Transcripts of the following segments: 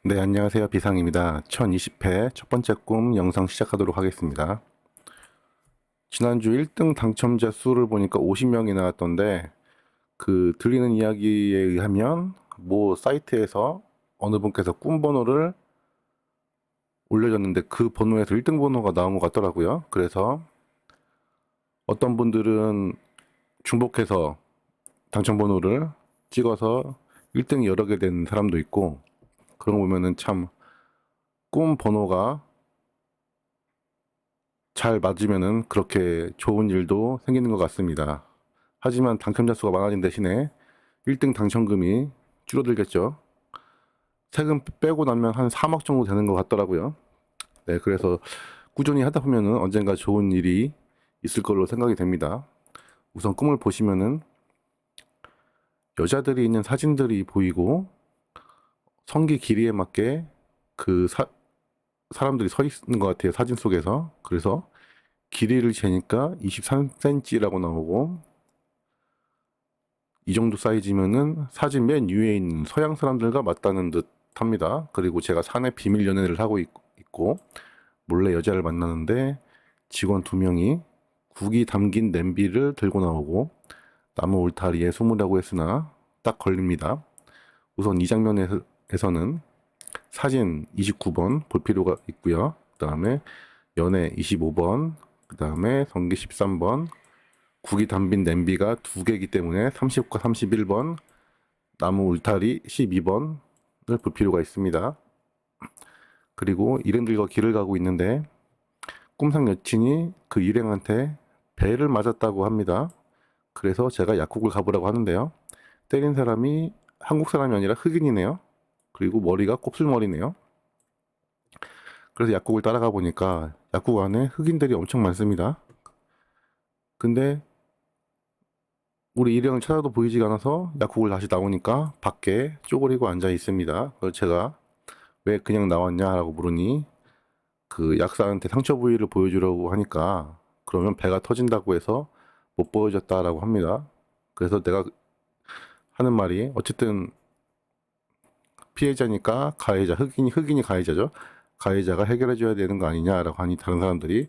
네, 안녕하세요. 비상입니다. 1020회 첫 번째 꿈 영상 시작하도록 하겠습니다. 지난주 1등 당첨자 수를 보니까 50명이 나왔던데, 들리는 이야기에 의하면, 사이트에서 어느 분께서 꿈 번호를 올려줬는데 그 번호에서 1등 번호가 나온 것 같더라고요. 그래서 어떤 분들은 중복해서 당첨 번호를 찍어서 1등이 여러 개 된 사람도 있고, 그런 거 보면은 참 꿈 번호가 잘 맞으면은 그렇게 좋은 일도 생기는 것 같습니다. 하지만 당첨자 수가 많아진 대신에 1등 당첨금이 줄어들겠죠. 세금 빼고 나면 한 3억 정도 되는 것 같더라고요. 네, 그래서 꾸준히 하다 보면은 언젠가 좋은 일이 있을 걸로 생각이 됩니다. 우선 꿈을 보시면은 여자들이 있는 사진들이 보이고 성기 길이에 맞게 그 사람들이 서 있는 것 같아요. 사진 속에서. 그래서 길이를 재니까 23cm라고 나오고 이 정도 사이즈면은 사진 맨 위에 있는 서양 사람들과 맞다는 듯 합니다. 그리고 제가 사내 비밀 연애를 하고 있고 몰래 여자를 만나는데 직원 2명이 국이 담긴 냄비를 들고 나오고 나무 울타리에 숨으라고 했으나 딱 걸립니다. 우선 이 장면에서는 사진 29번 볼 필요가 있고요. 그 다음에 연애 25번, 그 다음에 성기 13번, 국이 담긴 냄비가 2개이기 때문에 30과 31번, 나무 울타리 12번을 볼 필요가 있습니다. 그리고 일행들과 길을 가고 있는데 꿈상 여친이 그 일행한테 배를 맞았다고 합니다. 그래서 제가 약국을 가보라고 하는데요. 때린 사람이 한국 사람이 아니라 흑인이네요. 그리고 머리가 곱슬머리네요. 그래서 약국을 따라가 보니까 약국 안에 흑인들이 엄청 많습니다. 근데 우리 일행을 찾아도 보이지가 않아서 약국을 다시 나오니까 밖에 쪼그리고 앉아 있습니다. 그래서 제가 왜 그냥 나왔냐라고 물으니 그 약사한테 상처 부위를 보여주려고 하니까 그러면 배가 터진다고 해서 못 보여줬다라고 합니다. 그래서 내가 하는 말이 어쨌든 피해자니까 가해자, 흑인이 가해자죠. 가해자가 해결해줘야 되는 거 아니냐라고 하니 다른 사람들이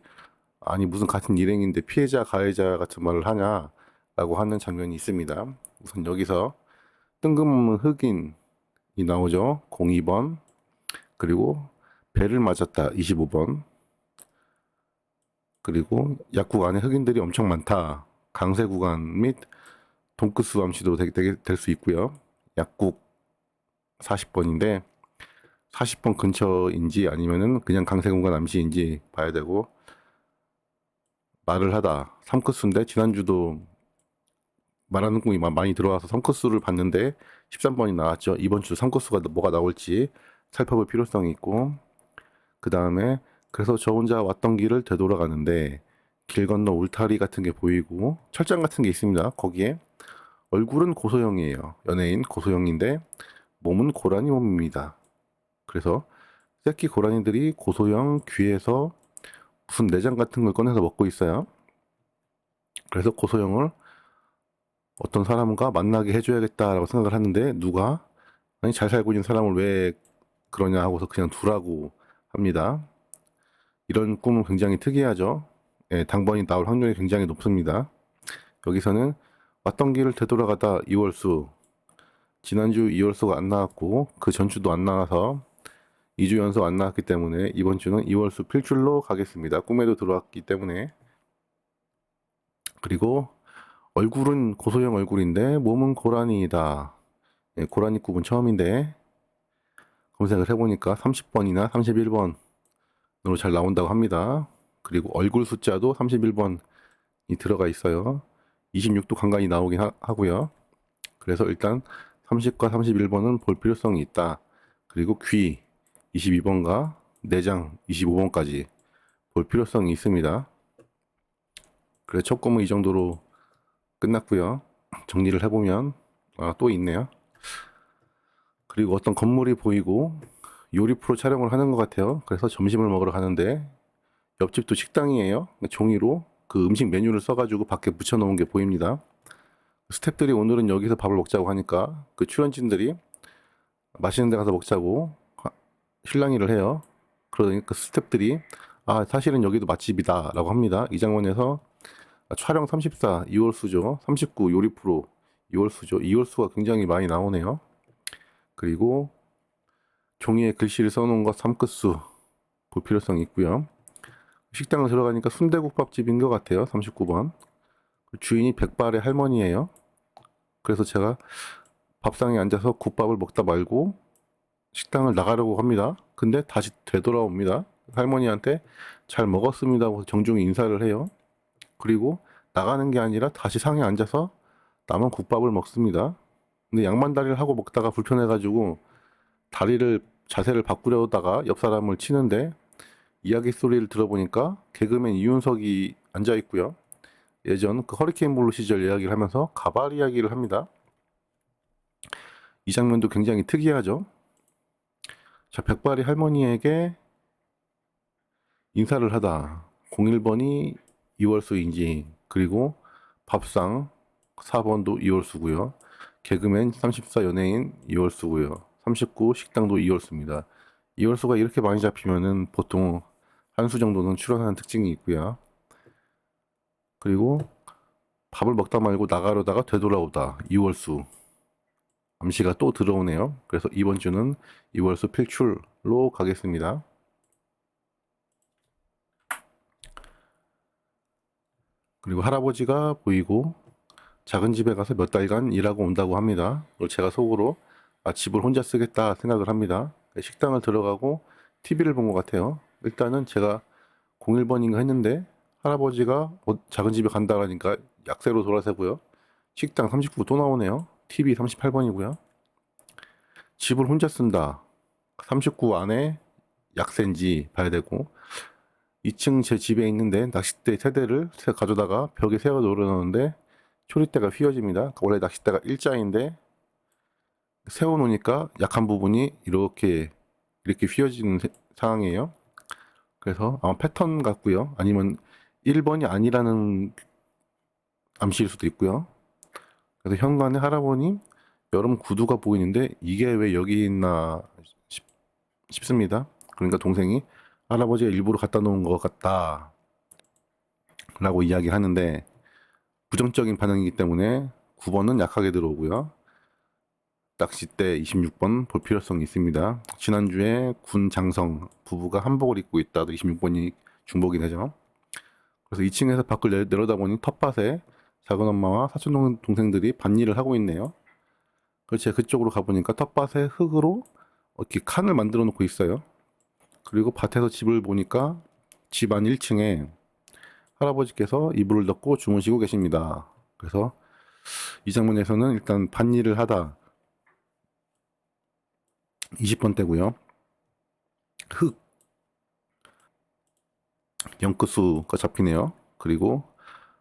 아니 무슨 같은 일행인데 피해자, 가해자 같은 말을 하냐라고 하는 장면이 있습니다. 우선 여기서 뜬금없는 흑인이 나오죠. 02번 그리고 배를 맞았다 25번 그리고 약국 안에 흑인들이 엄청 많다. 강세 구간 및 돈크스 암시도 될 수 있고요. 약국 40번인데 40번 근처인지 아니면은 그냥 강세 구간 암시인지 봐야 되고 말을 하다 3코스인데 지난주도 말하는 꿈이 많이 들어와서 3코스를 봤는데 13번이 나왔죠. 이번 주 3코스가 뭐가 나올지 살펴볼 필요성이 있고 그 다음에 그래서 저 혼자 왔던 길을 되돌아가는데 길 건너 울타리 같은 게 보이고 철장 같은 게 있습니다. 거기에 얼굴은 고소영이에요. 연예인 고소영인데 몸은 고라니 몸입니다. 그래서 새끼 고라니들이 고소영 귀에서 무슨 내장 같은 걸 꺼내서 먹고 있어요. 그래서 고소영을 어떤 사람과 만나게 해줘야겠다라고 생각을 하는데 누가 아니 잘 살고 있는 사람을 왜 그러냐 하고서 그냥 두라고 합니다. 이런 꿈은 굉장히 특이하죠. 예, 당번이 나올 확률이 굉장히 높습니다. 여기서는 왔던 길을 되돌아가다 이월수 지난주 이월수가 안 나왔고 그 전주도 안 나와서 2주 연속 안 나왔기 때문에 이번 주는 이월수 필출로 가겠습니다. 꿈에도 들어왔기 때문에 그리고 얼굴은 고소영 얼굴인데 몸은 고라니이다. 예, 고라니 꿈은 처음인데 검색을 해보니까 30번이나 31번으로 잘 나온다고 합니다. 그리고 얼굴 숫자도 31번이 들어가 있어요. 26도 간간히 나오긴 하고요. 그래서 일단 30과 31번은 볼 필요성이 있다. 그리고 귀 22번과 내장 25번까지 볼 필요성이 있습니다. 그래서 첫 꿈은 이 정도로 끝났고요. 정리를 해보면 또 있네요. 그리고 어떤 건물이 보이고 요리 프로 촬영을 하는 것 같아요. 그래서 점심을 먹으러 가는데 옆집도 식당이에요. 종이로 그 음식 메뉴를 써가지고 밖에 붙여놓은 게 보입니다. 스태프들이 오늘은 여기서 밥을 먹자고 하니까 그 출연진들이 맛있는 데 가서 먹자고 실랑이를 해요. 그러니까 그 스태프들이 사실은 여기도 맛집이다 라고 합니다. 이 장면에서 촬영 34 이월수죠. 39 요리 프로 이월수죠. 이월수가 굉장히 많이 나오네요. 그리고 종이에 글씨를 써놓은 것 3끝수 볼 필요성이 있고요. 식당을 들어가니까 순대국밥집인 것 같아요. 39번. 주인이 백발의 할머니예요. 그래서 제가 밥상에 앉아서 국밥을 먹다 말고 식당을 나가려고 합니다. 근데 다시 되돌아옵니다. 할머니한테 잘 먹었습니다 하고 정중히 인사를 해요. 그리고 나가는 게 아니라 다시 상에 앉아서 남은 국밥을 먹습니다. 근데 양만다리를 하고 먹다가 불편해가지고 자세를 바꾸려다가 옆 사람을 치는데 이야기 소리를 들어보니까 개그맨 이윤석이 앉아 있고요. 예전 그 허리케인 블루 시절 이야기를 하면서 가발 이야기를 합니다. 이 장면도 굉장히 특이하죠. 자, 백발이 할머니에게 인사를 하다 01번이 이월수인지 그리고 밥상 4번도 이월수고요. 개그맨 34 연예인 이월수고요. 39 식당도 이월수입니다. 이월수가 이렇게 많이 잡히면은 보통 한 수 정도는 출연하는 특징이 있고요. 그리고 밥을 먹다 말고 나가려다가 되돌아오다 이월수 암시가 또 들어오네요. 그래서 이번 주는 이월수 필출로 가겠습니다. 그리고 할아버지가 보이고 작은 집에 가서 몇 달간 일하고 온다고 합니다. 그걸 제가 속으로 집을 혼자 쓰겠다 생각을 합니다. 식당을 들어가고 TV를 본 것 같아요. 일단은 제가 01번인가 했는데 할아버지가 작은 집에 간다라니까 약세로 돌아서고요. 식당 39 또 나오네요. TV 38번이고요. 집을 혼자 쓴다. 39 안에 약세인지 봐야 되고 2층 제 집에 있는데 낚싯대 세대를 가져다가 벽에 세워 놓으려는데 초리대가 휘어집니다. 원래 낚싯대가 일자인데 세워놓으니까 약한 부분이 이렇게 휘어지는 상황이에요. 그래서 아마 패턴 같고요. 아니면 1번이 아니라는 암시일 수도 있고요. 그래서 현관에 할아버님 여름 구두가 보이는데 이게 왜 여기 있나 싶습니다. 그러니까 동생이 할아버지가 일부러 갖다 놓은 것 같다 라고 이야기하는데 부정적인 반응이기 때문에 9번은 약하게 들어오고요. 낚싯대 26번 볼 필요성이 있습니다. 지난주에 군 장성 부부가 한복을 입고 있다도 26번이 중복이 되죠. 그래서 2층에서 밖을 내려다보니 텃밭에 작은 엄마와 사촌 동생들이 밭일을 하고 있네요. 그래서 제가 그쪽으로 가보니까 텃밭에 흙으로 이렇게 칸을 만들어 놓고 있어요. 그리고 밭에서 집을 보니까 집 안 1층에 할아버지께서 이불을 덮고 주무시고 계십니다. 그래서 이 장면에서는 일단 밭일을 하다 20번 대고요. 흙 0끝수가 잡히네요. 그리고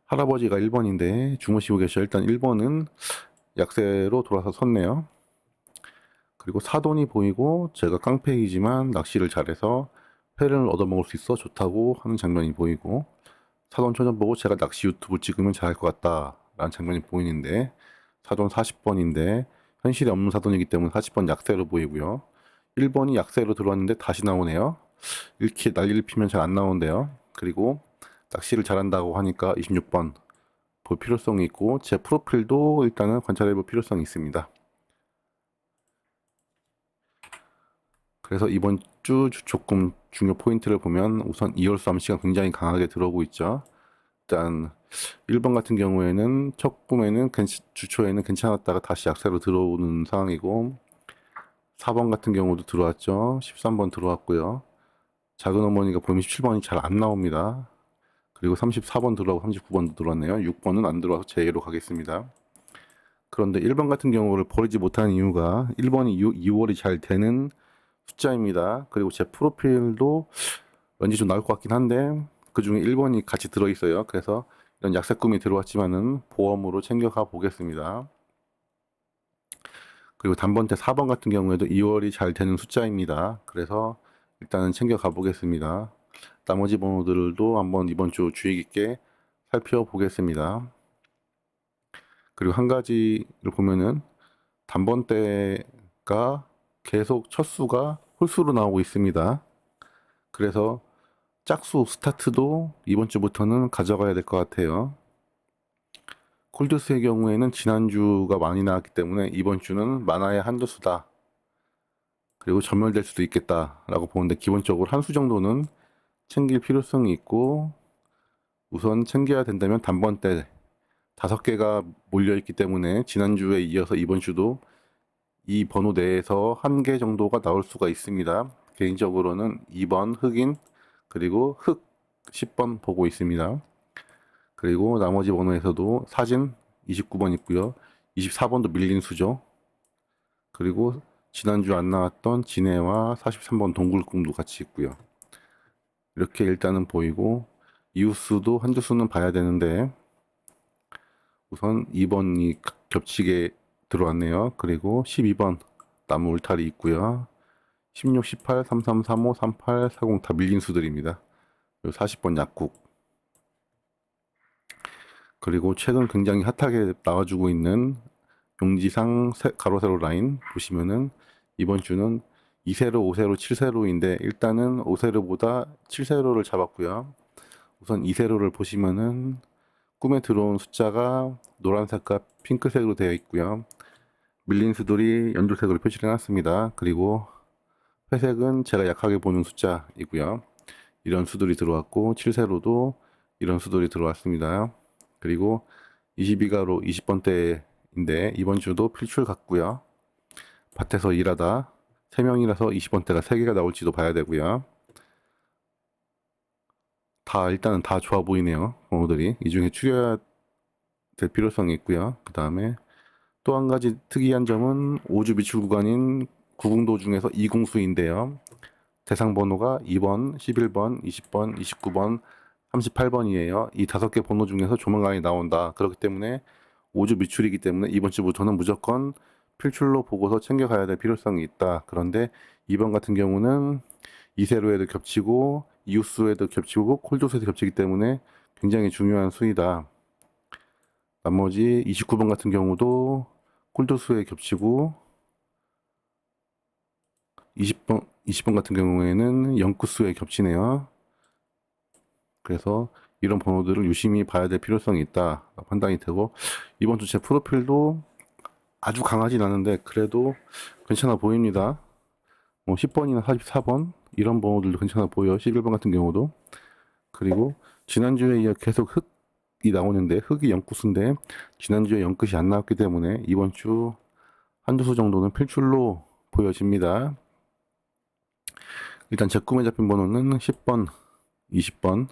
할아버지가 1번인데 주무시고 계셔. 일단 1번은 약세로 돌아서 섰네요. 그리고 사돈이 보이고 제가 깡패이지만 낚시를 잘해서 회를 얻어먹을 수 있어 좋다고 하는 장면이 보이고 사돈 초전 보고 제가 낚시 유튜브 찍으면 잘할 것 같다 라는 장면이 보이는데 사돈 40번인데 현실에 없는 사돈이기 때문에 40번 약세로 보이고요. 1번이 약세로 들어왔는데 다시 나오네요. 이렇게 난리를 피면 잘 안 나오는데요. 그리고 낚시를 잘한다고 하니까 26번 볼 필요성이 있고 제 프로필도 일단은 관찰해 볼 필요성이 있습니다. 그래서 이번 주 조금 중요 포인트를 보면 우선 이월수 암시가 굉장히 강하게 들어오고 있죠. 일단 1번 같은 경우에는 첫 꿈에는 주초에는 괜찮았다가 다시 약세로 들어오는 상황이고 4번 같은 경우도 들어왔죠. 13번 들어왔고요. 작은 어머니가 보면 17번이 잘 안 나옵니다. 그리고 34번 들어오고 39번도 들어왔네요. 6번은 안 들어와서 제외로 가겠습니다. 그런데 1번 같은 경우를 버리지 못하는 이유가 1번이 2월이 잘 되는 숫자입니다. 그리고 제 프로필도 왠지 좀 나올 것 같긴 한데 그 중에 1번이 같이 들어있어요. 그래서 이런 약세 꿈이 들어왔지만은 보험으로 챙겨가 보겠습니다. 그리고 단번째 4번 같은 경우에도 2월이 잘 되는 숫자입니다. 그래서 일단은 챙겨가 보겠습니다. 나머지 번호들도 한번 이번 주 주의 깊게 살펴보겠습니다. 그리고 한 가지를 보면은 단번대가 계속 첫 수가 홀수로 나오고 있습니다. 그래서 짝수 스타트도 이번 주부터는 가져가야 될 것 같아요. 콜드스의 경우에는 지난주가 많이 나왔기 때문에 이번 주는 많아야 한두 수다. 그리고 전멸될 수도 있겠다라고 보는데 기본적으로 한 수 정도는 챙길 필요성이 있고 우선 챙겨야 된다면 단번대 5개가 몰려있기 때문에 지난주에 이어서 이번 주도 이 번호 내에서 1개 정도가 나올 수가 있습니다. 개인적으로는 2번 흑인 그리고 흑 10번 보고 있습니다. 그리고 나머지 번호에서도 사진 29번 있고요. 24번도 밀린 수죠. 그리고 지난주 안 나왔던 진해와 43번 동굴꿈도 같이 있고요. 이렇게 일단은 보이고 이웃수도 한두 수는 봐야 되는데 우선 2번이 겹치게 들어왔네요. 그리고 12번 나무 울타리 있고요. 16, 18, 33, 35, 38, 40 다 밀린 수들입니다. 40번 약국. 그리고 최근 굉장히 핫하게 나와주고 있는 용지상 가로 세로 라인 보시면은 이번 주는 2세로, 5세로, 7세로인데 일단은 5세로보다 7세로를 잡았고요. 우선 2세로를 보시면은 꿈에 들어온 숫자가 노란색과 핑크색으로 되어 있고요. 밀린 수들이 연두색으로 표시를 해놨습니다. 그리고 회색은 제가 약하게 보는 숫자이고요. 이런 수들이 들어왔고 7세로도 이런 수들이 들어왔습니다. 그리고 22가로 20번대인데 이번 주도 필출 같고요. 밭에서 일하다 3명이라서 20번대가 3개가 나올지도 봐야 되고요. 일단은 다 좋아 보이네요. 번호들이. 이 중에 추려야 될 필요성이 있고요. 그 다음에 또 한 가지 특이한 점은 5주 미출 구간인 구궁도 중에서 2공수인데요. 대상 번호가 2번, 11번, 20번, 29번, 38번이에요. 이 5개 번호 중에서 조만간에 나온다. 그렇기 때문에 5주 미출이기 때문에 이번 주부터는 무조건 필출로 보고서 챙겨가야 될 필요성이 있다. 그런데 2번 같은 경우는 이세로에도 겹치고 이웃수에도 겹치고 콜도수에도 겹치기 때문에 굉장히 중요한 수이다. 나머지 29번 같은 경우도 콜도수에 겹치고 20번 같은 경우에는 영구수에 겹치네요. 그래서 이런 번호들을 유심히 봐야 될 필요성이 있다 판단이 되고 이번 주 제 프로필도 아주 강하진 않은데 그래도 괜찮아 보입니다. 뭐 10번이나 44번 이런 번호들도 괜찮아 보여. 11번 같은 경우도. 그리고 지난주에 이어 계속 흑이 나오는데 흑이 영구수인데 지난주에 영끝이 안 나왔기 때문에 이번 주 한두 수 정도는 필출로 보여집니다. 일단 제 꿈에 잡힌 번호는 10번, 20번,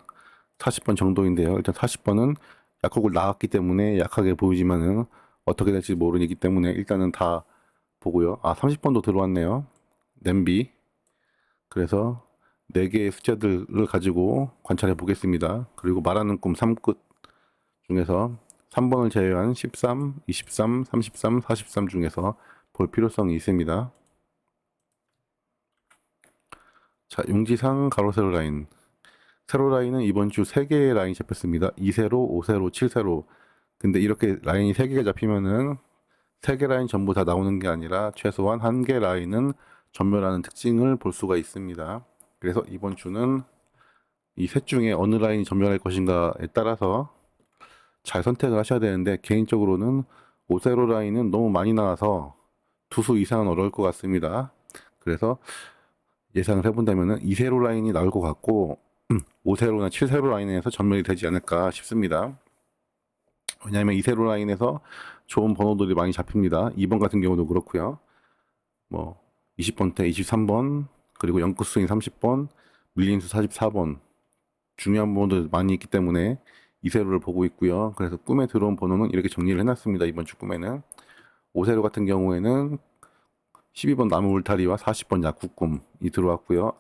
40번 정도인데요. 일단 40번은 약국을 나왔기 때문에 약하게 보이지만은 어떻게 될지 모르기 때문에 일단은 다 보고요. 30번도 들어왔네요. 냄비. 그래서 4개의 숫자들을 가지고 관찰해 보겠습니다. 그리고 말하는 꿈 3끝 중에서 3번을 제외한 13, 23, 33, 43 중에서 볼 필요성이 있습니다. 자, 용지상 가로 세로 라인. 세로 라인은 이번 주 3개의 라인이 잡혔습니다. 2세로, 5세로, 7세로. 근데 이렇게 라인이 3개가 잡히면은 3개 라인 전부 다 나오는 게 아니라 최소한 1개 라인은 전멸하는 특징을 볼 수가 있습니다. 그래서 이번 주는 이 셋 중에 어느 라인이 전멸할 것인가에 따라서 잘 선택을 하셔야 되는데 개인적으로는 5세로 라인은 너무 많이 나와서 2수 이상은 어려울 것 같습니다. 그래서 예상을 해본다면 2세로 라인이 나올 것 같고 5세로나 7세로 라인에서 전멸이 되지 않을까 싶습니다. 왜냐하면 2세로 라인에서 좋은 번호들이 많이 잡힙니다. 2번 같은 경우도 그렇고요. 뭐 20번대 23번 그리고 영구수인 30번 밀린수 44번 중요한 번호들 많이 있기 때문에 2세로를 보고 있고요. 그래서 꿈에 들어온 번호는 이렇게 정리를 해놨습니다. 이번 주 꿈에는 5세로 같은 경우에는 12번 나무 울타리와 40번 약국꿈이 들어왔고요.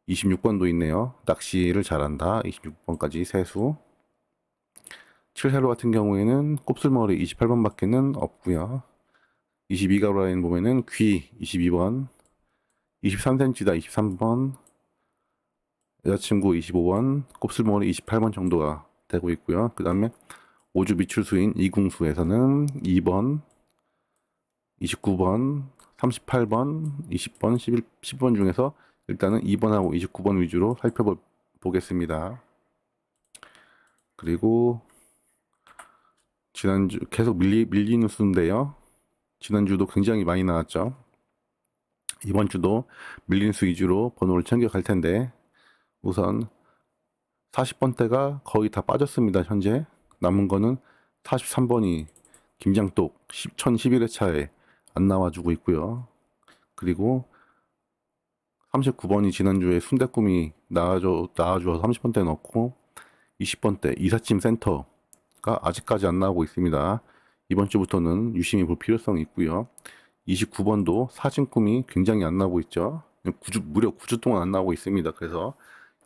26번도 있네요. 낚시를 잘한다. 26번까지 세수. 7세로 같은 경우에는 곱슬머리 28번밖에는 없고요. 22가로 라인 보면은 귀 22번, 23cm다 23번, 여자친구 25번, 곱슬머리 28번 정도가 되고 있고요. 그 다음에 5주 미출수인 이궁수에서는 2번, 29번, 38번, 20번, 10번 중에서 일단은 2번하고 29번 위주로 살펴보겠습니다. 그리고 지난주 계속 밀리는 수인데요. 지난주도 굉장히 많이 나왔죠. 이번 주도 밀린 수 위주로 번호를 챙겨갈 텐데 우선 40번대가 거의 다 빠졌습니다. 현재 남은 거는 43번이 김장독 1011회차에 안 나와주고 있고요. 그리고 39번이 지난주에 순대꿈이 나와주어서 30번대 넣고 20번대 이삿짐 센터가 아직까지 안 나오고 있습니다. 이번 주부터는 유심히 볼 필요성이 있고요. 29번도 사진꿈이 굉장히 안 나오고 있죠. 무려 9주 동안 안 나오고 있습니다. 그래서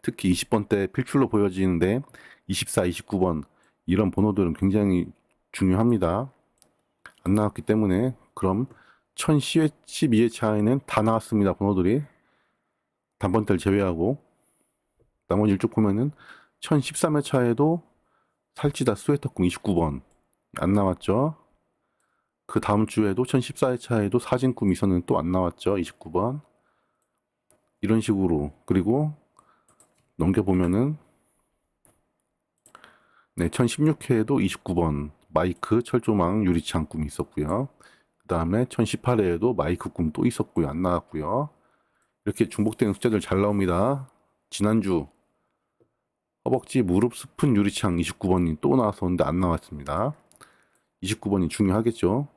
특히 20번대 필출로 보여지는데 24, 29번 이런 번호들은 굉장히 중요합니다. 안 나왔기 때문에 그럼 1012회차에는 다 나왔습니다. 번호들이 단번대를 제외하고 나머지 일쪽 보면은 1013회차에도 살찌다 스웨터꿈 29번 안 나왔죠. 그 다음 주에도 1014회차에도 사진꿈 이선은 또 안 나왔죠. 29번 이런 식으로. 그리고 넘겨보면은 네, 1016회에도 29번 마이크 철조망 유리창 꿈이 있었고요. 그 다음에 1018회에도 마이크 꿈 또 있었고요. 안 나왔고요. 이렇게 중복되는 숫자들 잘 나옵니다. 지난주 허벅지 무릎 스푼 유리창 29번이 또 나왔었는데 안 나왔습니다. 29번이 중요하겠죠.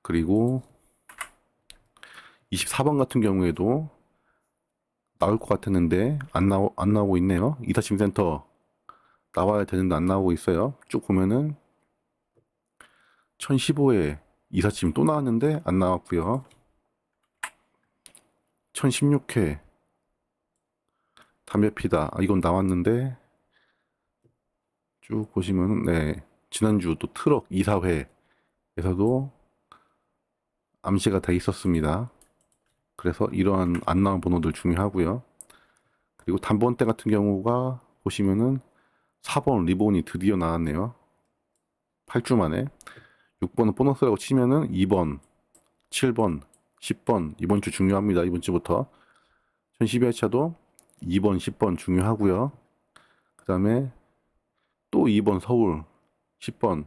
그리고 24번 같은 경우에도 나올 것 같았는데 안 나오고 있네요. 이삿짐 센터 나와야 되는데 안 나오고 있어요. 쭉 보면은 1015회 이삿짐 또 나왔는데 안 나왔고요. 1016회 담배 피다 이건 나왔는데 쭉 보시면 네 지난주 또 트럭 이사회에서도 암시가 돼 있었습니다. 그래서 이러한 안 나온 번호들 중요하고요. 그리고 단번대 같은 경우가 보시면은 4번 리본이 드디어 나왔네요. 8주 만에 6번은 보너스라고 치면은 2번, 7번, 10번 이번 주 중요합니다. 이번 주부터 1012회차도 2번, 10번 중요하고요. 그 다음에 또 2번 서울 10번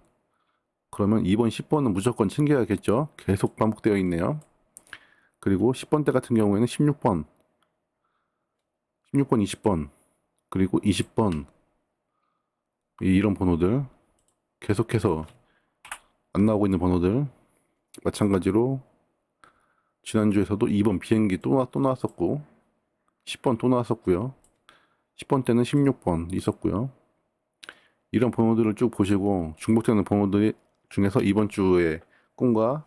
그러면 2번, 10번은 무조건 챙겨야겠죠. 계속 반복되어 있네요. 그리고 10번대 같은 경우에는 16번, 20번 그리고 20번 이런 번호들 계속해서 안 나오고 있는 번호들 마찬가지로 지난주에서도 2번 비행기 또 나왔었고 10번 또 나왔었고요. 10번 때는 16번 있었고요. 이런 번호들을 쭉 보시고 중복되는 번호들 중에서 이번 주에 꿈과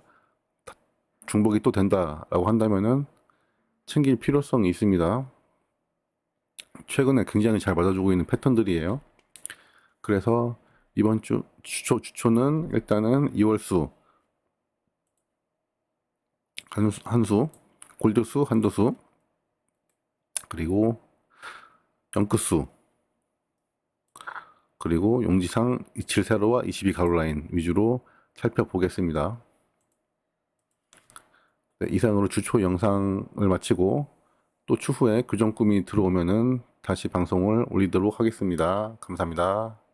중복이 또 된다라고 한다면은 챙길 필요성이 있습니다. 최근에 굉장히 잘 맞아주고 있는 패턴들이에요. 그래서 이번 주 주초는 일단은 2월수 한수, 골드수, 한도수, 그리고 영크수, 그리고 용지상 27세로와 22가로라인 위주로 살펴보겠습니다. 네, 이상으로 주초 영상을 마치고 또 추후에 교정 꿈이 들어오면은 다시 방송을 올리도록 하겠습니다. 감사합니다.